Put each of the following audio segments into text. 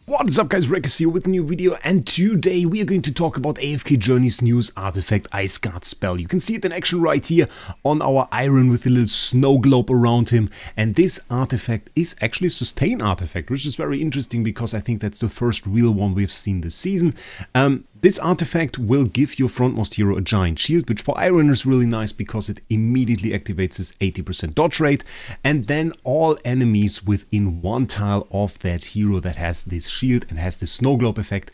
What is up guys, Wraec here with a new video, and today we are going to talk about AFK Journey's newest artifact, Iceguard Spell. You can see it in action right here on our Iron with a little snow globe around him, and this artifact is actually a sustain artifact, which is very interesting because I think that's the first real one we've seen this season. This artifact will give your frontmost hero a giant shield, which for Iron is really nice because it immediately activates his 80% dodge rate, and then all enemies within one tile of that hero that has this shield and has the snow globe effect,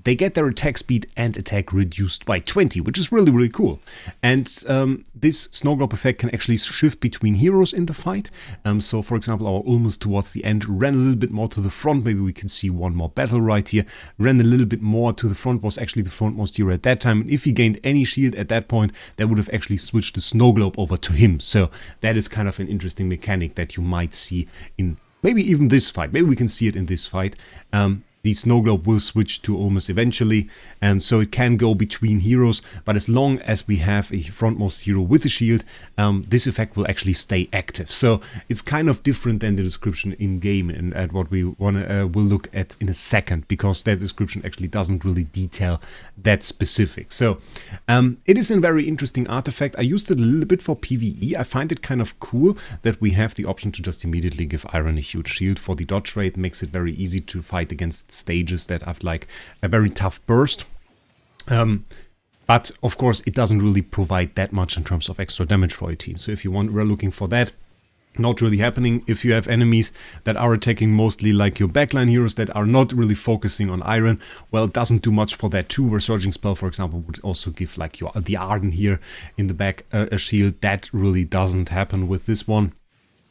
they get their attack speed and attack reduced by 20, which is really cool. And this snow globe effect can actually shift between heroes in the fight. So for example, our Ulmus towards the end ran a little bit more to the front. Maybe we can see one more battle right here. Ran a little bit more to the front, was actually the frontmost hero at that time. And if he gained any shield at that point, that would have actually switched the snow globe over to him. So that is kind of an interesting mechanic that you might see in maybe even this fight. Maybe we can see it in this fight. The snow globe will switch to Ulmus eventually, and so it can go between heroes, but as long as we have a frontmost hero with a shield, this effect will actually stay active. So it's kind of different than the description in game, and at what we will look at in a second, because that description actually doesn't really detail that specific. So it is a very interesting artifact. I used it a little bit for PvE. I find it kind of cool that we have the option to just immediately give Iron a huge shield for the dodge rate. Makes it very easy to fight against stages that have like a very tough burst. But of course it doesn't really provide that much in terms of extra damage for your team. So if you we're looking for that, not really happening. If you have enemies that are attacking mostly like your backline heroes that are not really focusing on Iron, well, it doesn't do much for that too. Resurging Spell, for example, would also give like the Arden here in the back a shield. That really doesn't happen with this one.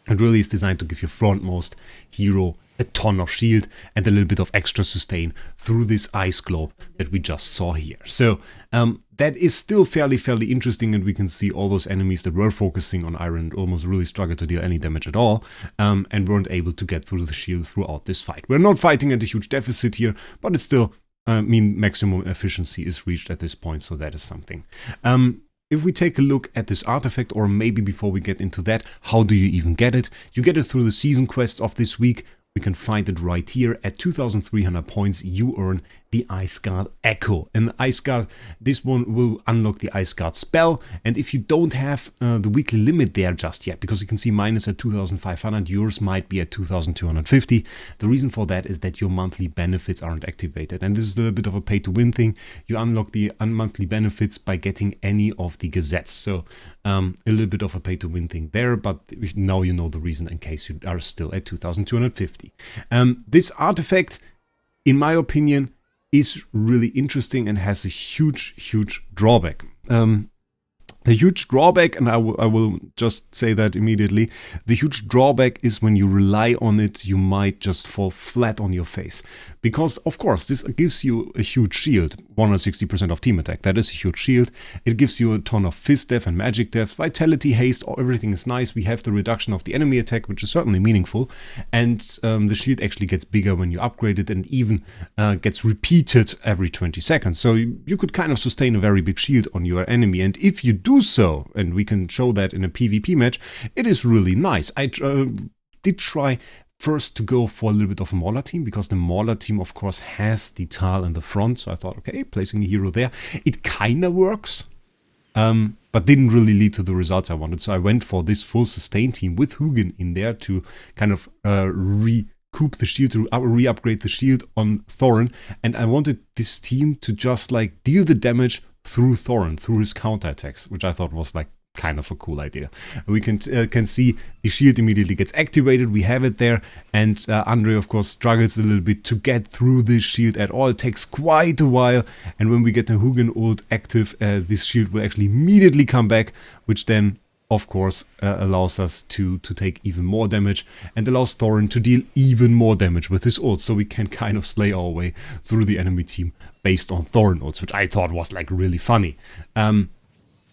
It really is designed to give your frontmost hero a ton of shield and a little bit of extra sustain through this ice globe that we just saw here. So that is still fairly interesting, and we can see all those enemies that were focusing on Iron almost really struggled to deal any damage at all, and weren't able to get through the shield throughout this fight. We're not fighting at a huge deficit here, but it's still, maximum efficiency is reached at this point, so that is something. If we take a look at this artifact, or maybe before we get into that, how do you even get it? You get it through the season quests of this week. We can find it right here. At 2,300 points, you earn the Iceguard Echo. And Iceguard, this one will unlock the Iceguard Spell. And if you don't have the weekly limit there just yet, because you can see mine is at 2,500, yours might be at 2,250. The reason for that is that your monthly benefits aren't activated. And this is a little bit of a pay-to-win thing. You unlock the monthly benefits by getting any of the gazettes. So a little bit of a pay-to-win thing there, but now you know the reason in case you are still at 2,250. This artifact, in my opinion, is really interesting and has a huge drawback. The huge drawback, and I will just say that immediately, the huge drawback is when you rely on it, you might just fall flat on your face. Because, of course, this gives you a huge shield, 160% of team attack, that is a huge shield. It gives you a ton of fist def and magic def, vitality, haste, everything is nice. We have the reduction of the enemy attack, which is certainly meaningful. And the shield actually gets bigger when you upgrade it, and even gets repeated every 20 seconds. So you could kind of sustain a very big shield on your enemy, and if you do so, and we can show that in a PvP match, it is really nice. I did try first to go for a little bit of a Mauler team, because the Mauler team of course has the tile in the front, so I thought, okay, placing a hero there, it kinda works, but didn't really lead to the results I wanted. So I went for this full sustain team with Hugin in there to kind of recoup the shield, to re-upgrade the shield on Thorin, and I wanted this team to just like deal the damage through Thorin, through his counterattacks, which I thought was like kind of a cool idea. We can see the shield immediately gets activated. We have it there, and Andre of course struggles a little bit to get through this shield at all. It takes quite a while, and when we get the Hugin ult active, this shield will actually immediately come back, which then of course allows us to take even more damage, and allows Thorin to deal even more damage with his ult, so we can kind of slay our way through the enemy team based on Thorin ults, which I thought was like really funny.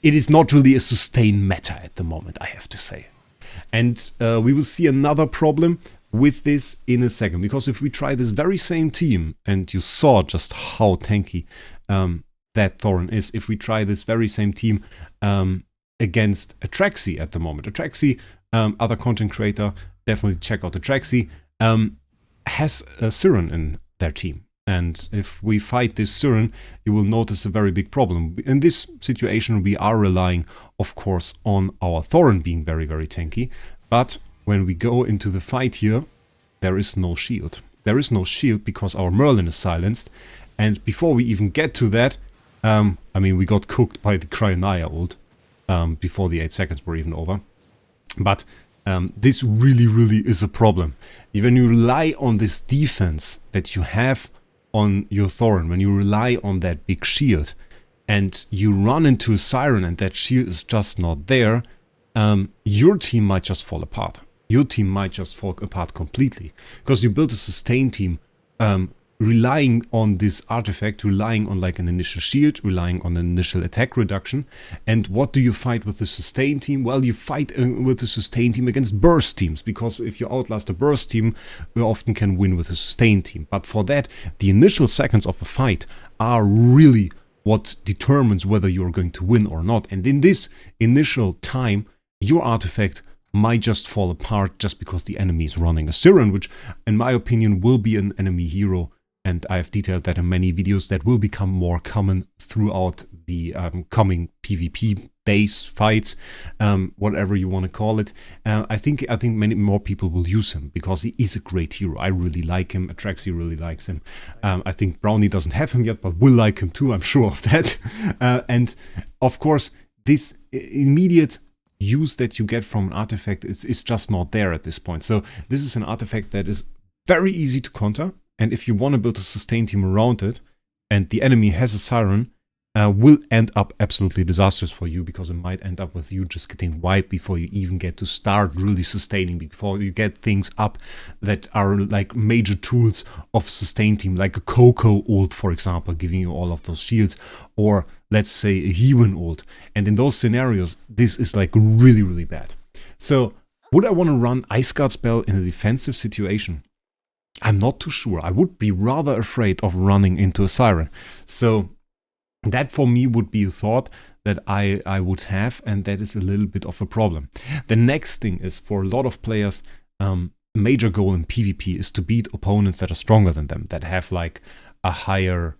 It is not really a sustain meta at the moment, I have to say. And we will see another problem with this in a second, because if we try this very same team, and you saw just how tanky that Thorin is, if we try this very same team against Atraxi at the moment. Atraxi, other content creator, definitely check out Atraxi. has a Siren in their team. And if we fight this Siren, you will notice a very big problem. In this situation, we are relying, of course, on our Thorin being very, very tanky. But when we go into the fight here, there is no shield. There is no shield because our Merlin is silenced. And before we even get to that, I mean, we got cooked by the Cryonaya ult before the 8 seconds were even over. But this really, really is a problem. When you rely on this defense that you have on your Thorin, when you rely on that big shield, and you run into a Siren and that shield is just not there, your team might just fall apart. Your team might just fall apart completely. Because you built a sustain team relying on this artifact, relying on like an initial shield, relying on an initial attack reduction. And what do you fight with the sustain team? Well, you fight with the sustain team against burst teams, because if you outlast a burst team, you often can win with a sustain team. But for that, the initial seconds of a fight are really what determines whether you're going to win or not. And in this initial time, your artifact might just fall apart just because the enemy is running a Siren, which in my opinion will be an enemy hero. And I have detailed that in many videos that will become more common throughout the coming PvP days, fights, whatever you want to call it. I think many more people will use him because he is a great hero. I really like him. Atraxi really likes him. I think Brownie doesn't have him yet, but will like him too. I'm sure of that. And of course, this immediate use that you get from an artifact is just not there at this point. So this is an artifact that is very easy to counter. And if you want to build a sustain team around it, and the enemy has a Siren, will end up absolutely disastrous for you, because it might end up with you just getting wiped before you even get to start really sustaining, before you get things up that are like major tools of sustain team, like a Coco ult, for example, giving you all of those shields, or let's say a Hewen ult. And in those scenarios, this is like really, really bad. So would I want to run Iceguard Spell in a defensive situation? I'm not too sure. I would be rather afraid of running into a Siren. So that for me would be a thought that I would have, and that is a little bit of a problem. The next thing is, for a lot of players, a major goal in PvP is to beat opponents that are stronger than them, that have like a higher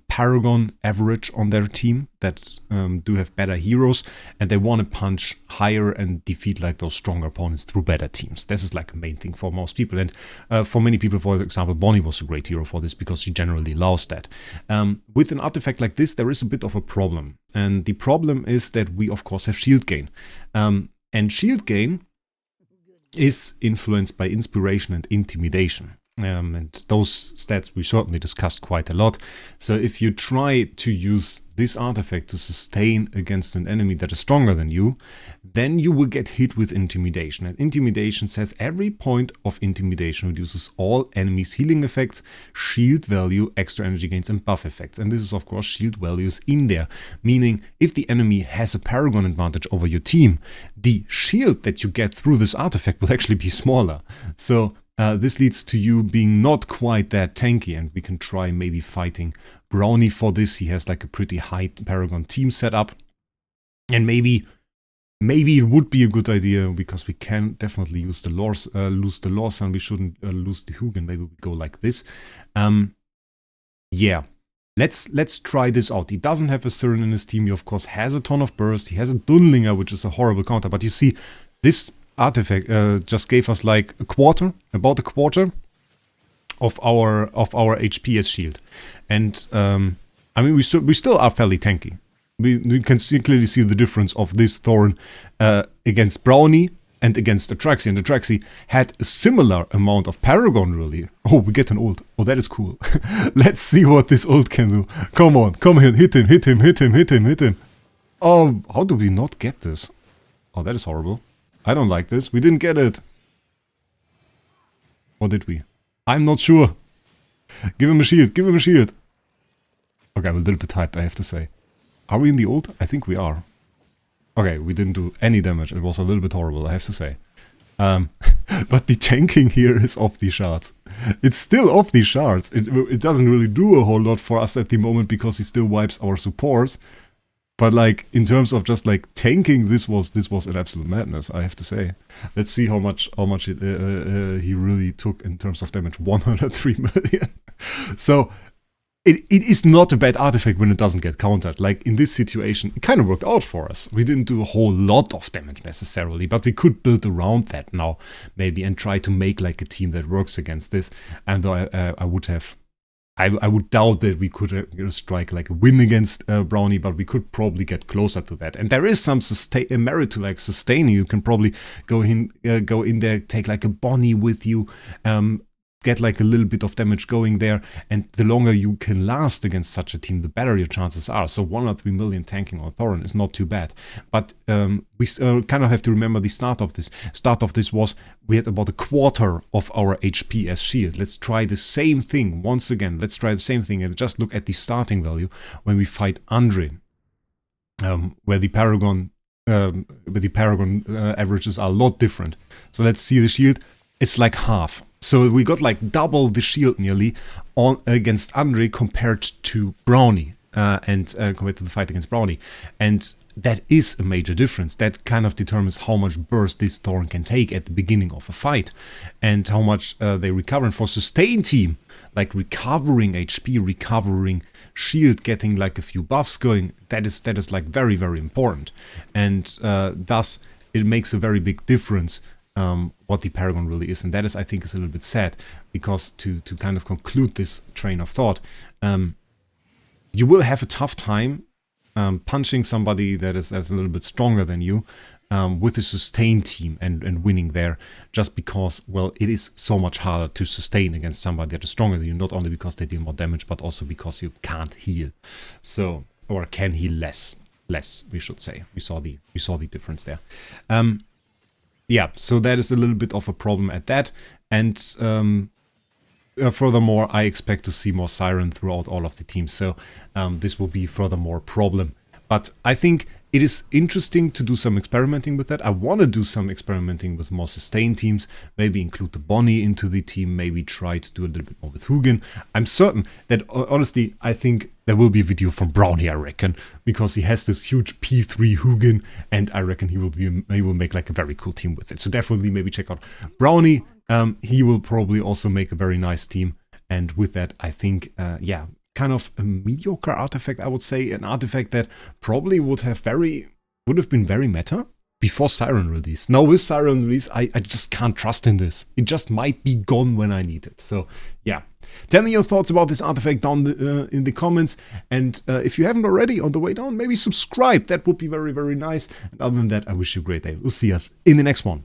Paragon average on their team, that do have better heroes, and they want to punch higher and defeat like those stronger opponents through better teams. This is like a main thing for most people, and for many people, for example, Bonnie was a great hero for this because she generally allows that. With an artifact like this, there is a bit of a problem, and the problem is that we of course have shield gain, and shield gain is influenced by inspiration and intimidation. And those stats we certainly discussed quite a lot. So if you try to use this artifact to sustain against an enemy that is stronger than you, then you will get hit with intimidation. And intimidation says every point of intimidation reduces all enemies' healing effects, shield value, extra energy gains, and buff effects. And this is of course shield values in there, meaning if the enemy has a Paragon advantage over your team, the shield that you get through this artifact will actually be smaller. So this leads to you being not quite that tanky, and we can try maybe fighting Brownie for this. He has like a pretty high Paragon team setup, and maybe it would be a good idea, because we can definitely use the lose the Lawson. We shouldn't lose the Hugin. Maybe we go like this. Yeah, let's try this out. He doesn't have a Siren in his team. He of course has a ton of burst. He has a Dunlinger, which is a horrible counter. But you see, this artifact just gave us like about a quarter of our HP as shield, and I mean we still are fairly tanky. We can clearly see the difference of this Thorin against Brownie and against Atraxi, and Atraxi had a similar amount of Paragon really. Oh, we get an ult. Oh, that is cool. Let's see what this ult can do. Come on, come here, hit him. Oh, how do we not get this? Oh, that is horrible. I don't like this. We didn't get it. Or did we? I'm not sure. Give him a shield. Give him a shield. Okay, I'm a little bit hyped, I have to say. Are we in the ult? I think we are. Okay, we didn't do any damage. It was a little bit horrible, I have to say. But the tanking here is off the charts. It's still off the charts. It doesn't really do a whole lot for us at the moment, because he still wipes our supports. But like in terms of just like tanking, this was an absolute madness, I have to say. Let's see how much he really took in terms of damage. 103 million. So it is not a bad artifact when it doesn't get countered. Like in this situation, it kind of worked out for us. We didn't do a whole lot of damage necessarily, but we could build around that now maybe and try to make like a team that works against this. And I would doubt that we could strike like a win against Brownie, but we could probably get closer to that. And there is some merit to like sustaining. You can probably go in there, take like a Bonnie with you, get like a little bit of damage going there, and the longer you can last against such a team, the better your chances are. So 1 or 3 million tanking on Thorin is not too bad. But we kind of have to remember the start of this. Start of this was we had about a quarter of our HP as shield. Let's try the same thing once again. Let's try the same thing and just look at the starting value when we fight Andre, where the Paragon averages are a lot different. So let's see the shield. It's like half. So we got like double the shield nearly on against Andre compared to Brownie, and compared to the fight against Brownie. And that is a major difference. That kind of determines how much burst this Thorin can take at the beginning of a fight and how much they recover. And for sustain team, like recovering HP, recovering shield, getting like a few buffs going, that is like very, very important. And thus it makes a very big difference what the Paragon really is. And that is, I think, is a little bit sad, because to kind of conclude this train of thought, you will have a tough time punching somebody that is a little bit stronger than you with a sustain team and winning there, just because, well, it is so much harder to sustain against somebody that is stronger than you, not only because they deal more damage, but also because you can't heal. So, or can heal less, we should say. We saw the difference there. Yeah, so that is a little bit of a problem at that. And furthermore, I expect to see more Siren throughout all of the teams. So this will be furthermore a problem. But I think it is interesting to do some experimenting with that. I want to do some experimenting with more sustain teams, maybe include the Bonnie into the team, maybe try to do a little bit more with Hugin. I'm certain that, honestly, I think there will be a video from Brownie, I reckon, because he has this huge P3 Hugin, and I reckon he will make like a very cool team with it. So definitely maybe check out Brownie. He will probably also make a very nice team. And with that, I think, yeah, kind of a mediocre artifact, I would say. An artifact that probably would have been very meta before Siren release. Now with Siren release, I just can't trust in this. It just might be gone when I need it. So yeah, tell me your thoughts about this artifact down in the comments. And if you haven't already, on the way down, maybe subscribe. That would be very, very nice. And other than that, I wish you a great day. We'll see us in the next one.